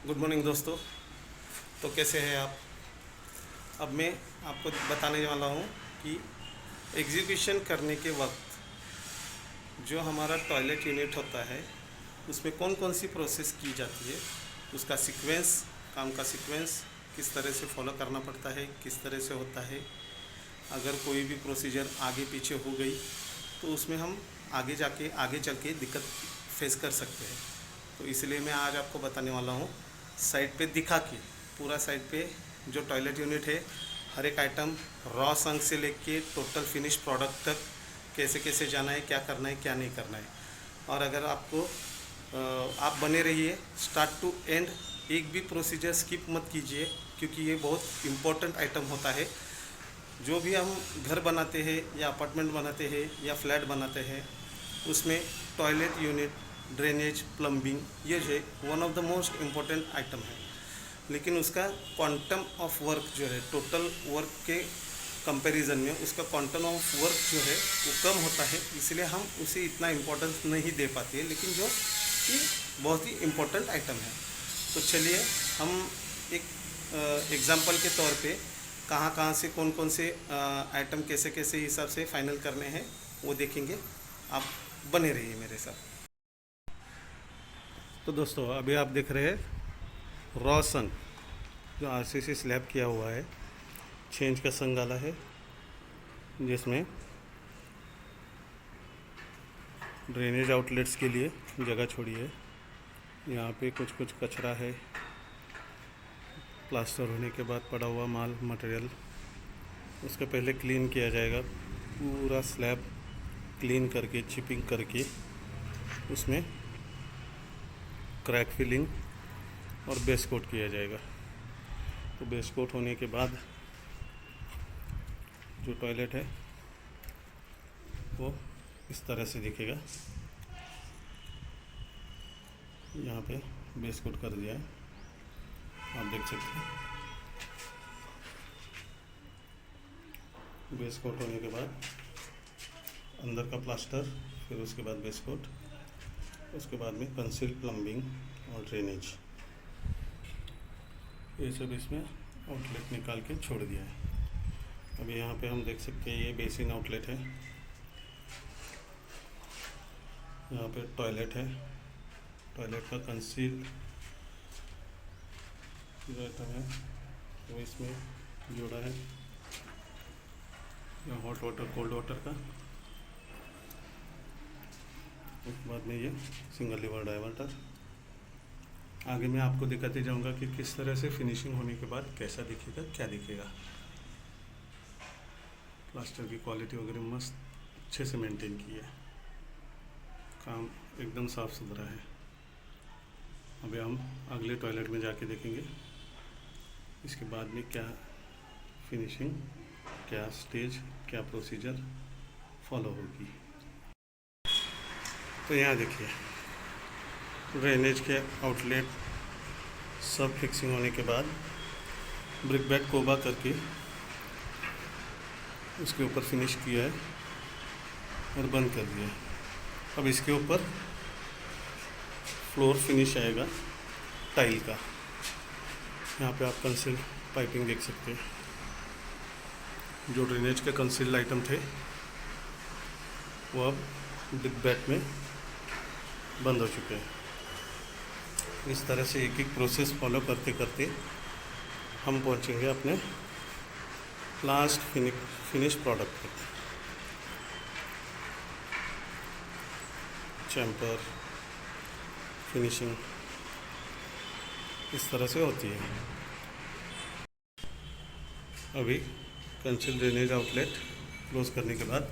Good morning दोस्तों। तो कैसे हैं आप? अब मैं आपको बताने वाला हूँ कि एग्जीक्यूशन करने के वक्त जो हमारा टॉयलेट यूनिट होता है उसमें कौन कौन सी प्रोसेस की जाती है, उसका सीक्वेंस, काम का सीक्वेंस किस तरह से फॉलो करना पड़ता है, किस तरह से होता है। अगर कोई भी प्रोसीजर आगे पीछे हो गई तो उसमें हम आगे चल के दिक्कत फेस कर सकते हैं। तो इसलिए मैं आज आपको बताने वाला हूँ, साइट पे दिखा के, पूरा साइट पे जो टॉयलेट यूनिट है, हर एक आइटम रॉ संग से लेके टोटल फिनिश प्रोडक्ट तक कैसे कैसे जाना है, क्या करना है, क्या नहीं करना है। और अगर आपको आप बने रहिए स्टार्ट टू एंड, एक भी प्रोसीजर स्किप मत कीजिए, क्योंकि ये बहुत इम्पोर्टेंट आइटम होता है। जो भी हम घर बनाते हैं या अपार्टमेंट बनाते हैं या फ्लैट बनाते हैं, उसमें टॉयलेट यूनिट, ड्रेनेज, प्लम्बिंग, ये है one of the most important item है। लेकिन उसका क्वांटम ऑफ वर्क जो है, टोटल वर्क के कंपैरिजन में उसका क्वांटम ऑफ वर्क जो है वो कम होता है, इसलिए हम उसे इतना इम्पोर्टेंस नहीं दे पाते हैं, लेकिन जो कि बहुत ही इम्पोर्टेंट आइटम है। तो चलिए हम एक एग्जांपल के तौर पे कहाँ कहाँ से कौन कौन से आइटम कैसे कैसे हिसाब से फाइनल करने हैं वो देखेंगे। आप बने रहिए मेरे साथ। तो दोस्तों, अभी आप देख रहे हैं रॉ संग, जो आरसीसी स्लैब किया हुआ है, छेंज का संग डाला है, जिसमें ड्रेनेज आउटलेट्स के लिए जगह छोड़ी है। यहाँ पे कुछ कुछ कचरा है, प्लास्टर होने के बाद पड़ा हुआ माल मटेरियल, उसका पहले क्लीन किया जाएगा। पूरा स्लैब क्लीन करके, चिपिंग करके, उसमें क्रैक फिलिंग और बेस कोट किया जाएगा। तो बेस कोट होने के बाद जो टॉयलेट है वो इस तरह से दिखेगा। यहाँ पे बेस कोट कर दिया है, आप देख सकते हैं। बेस कोट होने के बाद अंदर का प्लास्टर, फिर उसके बाद बेस कोट, उसके बाद में कंसील, प्लम्बिंग और ड्रेनेज, ये सब इसमें आउटलेट निकाल के छोड़ दिया है। अभी यहाँ पे हम देख सकते हैं ये बेसिन आउटलेट है, यहाँ पे टॉयलेट है, टॉयलेट का कंसील जो आइटम है वो इसमें जोड़ा है। यहाँ हॉट वाटर, कोल्ड वाटर का, उसके बाद में ये सिंगल लीवर डाइवर्टर। आगे मैं आपको दिखाते जाऊंगा कि किस तरह से फिनिशिंग होने के बाद कैसा दिखेगा, क्या दिखेगा। प्लास्टर की क्वालिटी वगैरह मस्त अच्छे से मेंटेन की है, काम एकदम साफ़ सुथरा है। अभी हम अगले टॉयलेट में जाके देखेंगे इसके बाद में क्या फिनिशिंग, क्या स्टेज, क्या प्रोसीजर फॉलो होगी। तो यहाँ देखिए, ड्रेनेज के आउटलेट सब फिक्सिंग होने के बाद ब्रिक बेड कोबा करके उसके ऊपर फिनिश किया है और बंद कर दिया है। अब इसके ऊपर फ्लोर फिनिश आएगा टाइल का। यहाँ पे आप कंसील पाइपिंग देख सकते हैं। जो ड्रेनेज के कंसील आइटम थे वो अब ब्रिक बेड में बंद हो चुके हैं। इस तरह से एक एक प्रोसेस फॉलो करते करते हम पहुंचेंगे अपने लास्ट फिनिश प्रोडक्ट तक। चैम्पर फिनिशिंग इस तरह से होती है। अभी कंसील ड्रेनेज आउटलेट क्लोज करने के बाद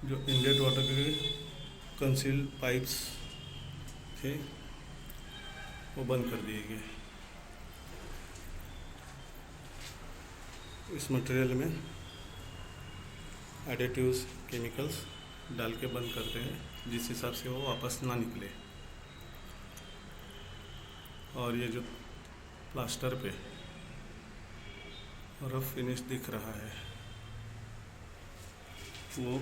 जो इनलेट वाटर के कंसील पाइप्स थे वो बंद कर दिए गए। इस मटेरियल में एडिटिव्स, केमिकल्स डाल के बंद करते हैं, जिस हिसाब से वो वापस ना निकले। और ये जो प्लास्टर पे रफ फिनिश दिख रहा है वो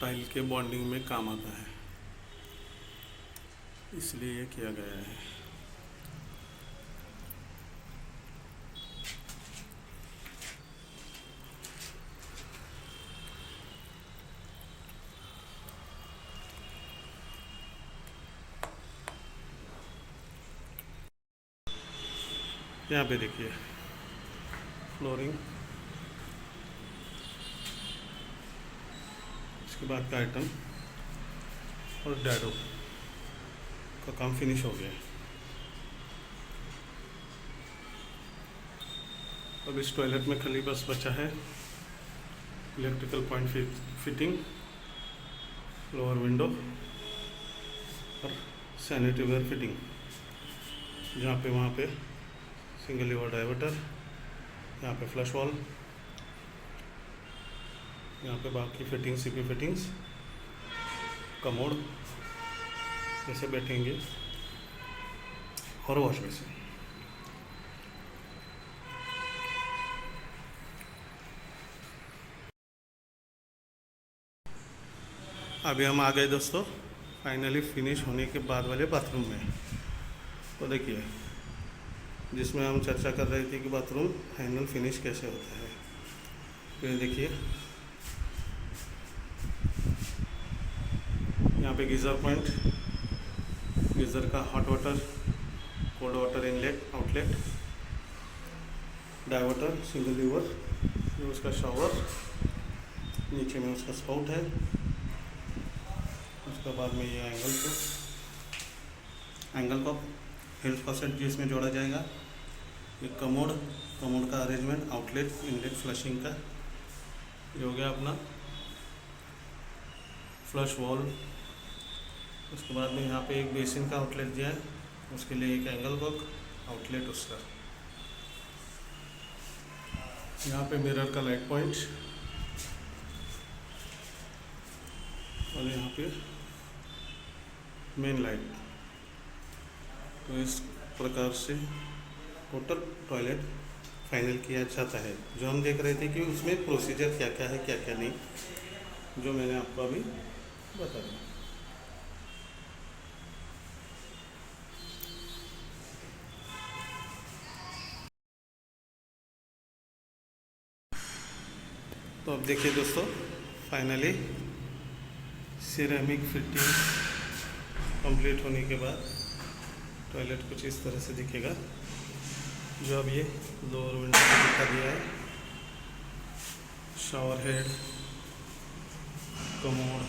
टाइल के बॉन्डिंग में काम आता है। इसलिए ये किया गया है। यहाँ पे देखिए फ्लोरिंग, इसके बाद का आइटम और डैडो का काम फिनिश हो गया है। अब इस टॉयलेट में खाली बस बचा है electrical point fitting, lower window और सैनिटरी वेयर फिटिंग, जहाँ पे वहाँ पे सिंगल लीवर डाइवर्टर, यहाँ पे फ्लश वॉल, यहाँ पे बाकी फिटिंग सीपी फिटिंग्स, कमोड जैसे बैठेंगे और वॉश बेसिन। अभी हम आ गए दोस्तों फाइनली फिनिश होने के बाद वाले बाथरूम में। तो देखिए जिसमें हम चर्चा कर रहे थे कि बाथरूम फाइनल फिनिश कैसे होता है। फिर देखिए यहाँ पे गीज़र पॉइंट, गीज़र का hot water cold water inlet outlet, diverter single liver, ये उसका शावर, नीचे में उसका स्पाउट है, उसके बाद में ये एंगल कप हेल्थ फॉसेट जिसमें जोड़ा जाएगा, ये कमोड का अरेंजमेंट, आउटलेट इनलेट फ्लशिंग का ये हो गया अपना फ्लश वॉल। उसके बाद में यहाँ पे एक बेसिन का आउटलेट दिया है, उसके लिए एक एंगल कप आउटलेट उसका। यहाँ पे मिरर का लाइट पॉइंट और यहाँ पे मेन लाइट। तो इस प्रकार से टोटल टॉयलेट फाइनल किया जाता है। जो हम देख रहे थे कि उसमें प्रोसीजर क्या क्या है क्या क्या नहीं, जो मैंने आपको अभी बता दिया। तो अब देखिए दोस्तों फाइनली सिरेमिक फिटिंग कंप्लीट होने के बाद टॉयलेट कुछ इस तरह से दिखेगा, जो अब ये लोअर विंडो में दिखा दिया है। Shower head, commode,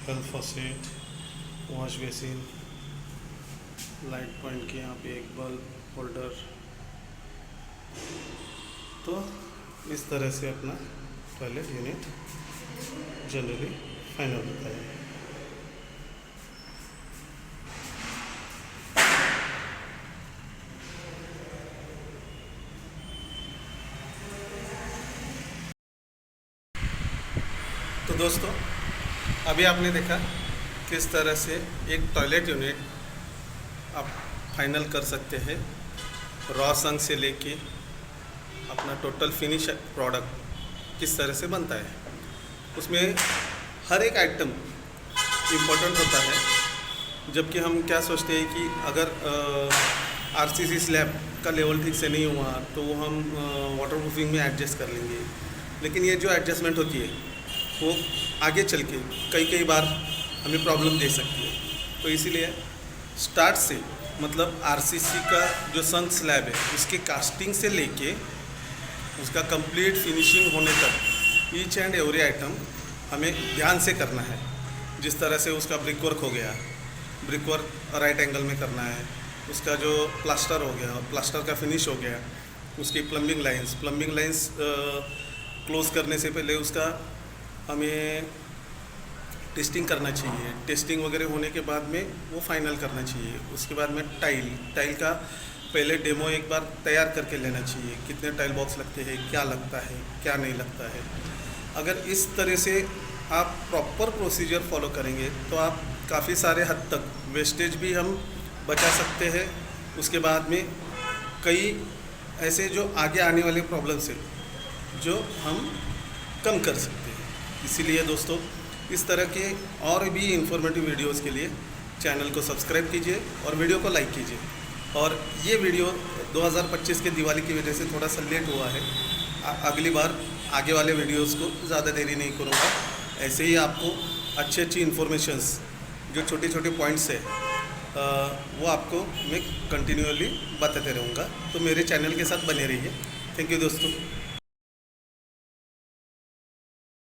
health faucet, wash basin, light point के यहाँ पे एक बल्ब होल्डर। तो इस तरह से अपना टॉयलेट यूनिट जनरली फाइनल होता है। तो दोस्तों अभी आपने देखा किस तरह से एक टॉयलेट यूनिट आप फाइनल कर सकते हैं, रॉ संग से लेके अपना टोटल फिनिश प्रोडक्ट किस तरह से बनता है। उसमें हर एक आइटम इम्पोर्टेंट होता है। जबकि हम क्या सोचते हैं कि अगर आरसीसी स्लैब का लेवल ठीक से नहीं हुआ तो वो हम वाटर प्रूफिंग में एडजस्ट कर लेंगे, लेकिन ये जो एडजस्टमेंट होती है वो आगे चल के कई बार हमें प्रॉब्लम दे सकती है। तो इसीलिए स्टार्ट से मतलब आरसीसी का जो संक स्लैब है उसकी कास्टिंग से लेके उसका कंप्लीट फिनिशिंग होने तक ईच एंड एवरी आइटम हमें ध्यान से करना है। जिस तरह से उसका ब्रिक वर्क हो गया, ब्रिक वर्क राइट एंगल में करना है, उसका जो प्लास्टर हो गया, प्लास्टर का फिनिश हो गया, उसकी प्लम्बिंग लाइंस क्लोज करने से पहले उसका हमें टेस्टिंग करना चाहिए। टेस्टिंग वगैरह होने के बाद में वो फाइनल करना चाहिए। उसके बाद में टाइल का पहले डेमो एक बार तैयार करके लेना चाहिए, कितने टाइल बॉक्स लगते हैं, क्या लगता है, क्या नहीं लगता है। अगर इस तरह से आप प्रॉपर प्रोसीजर फॉलो करेंगे तो आप काफ़ी सारे हद तक वेस्टेज भी हम बचा सकते हैं। उसके बाद में कई ऐसे जो आगे आने वाले प्रॉब्लम्स हैं जो हम कम कर सकते हैं। इसीलिए दोस्तों इस तरह के और भी इंफॉर्मेटिव वीडियोस के लिए चैनल को सब्सक्राइब कीजिए और वीडियो को लाइक कीजिए। और ये वीडियो 2025 के दिवाली की वजह से थोड़ा सा लेट हुआ है। अगली बार आगे वाले वीडियोस को ज़्यादा देरी नहीं करूँगा। ऐसे ही आपको अच्छी अच्छी इन्फॉर्मेशंस जो छोटे छोटे पॉइंट्स है वो आपको मैं कंटिन्यूअली बताते रहूँगा। तो मेरे चैनल के साथ बने रहिए। थैंक यू दोस्तों।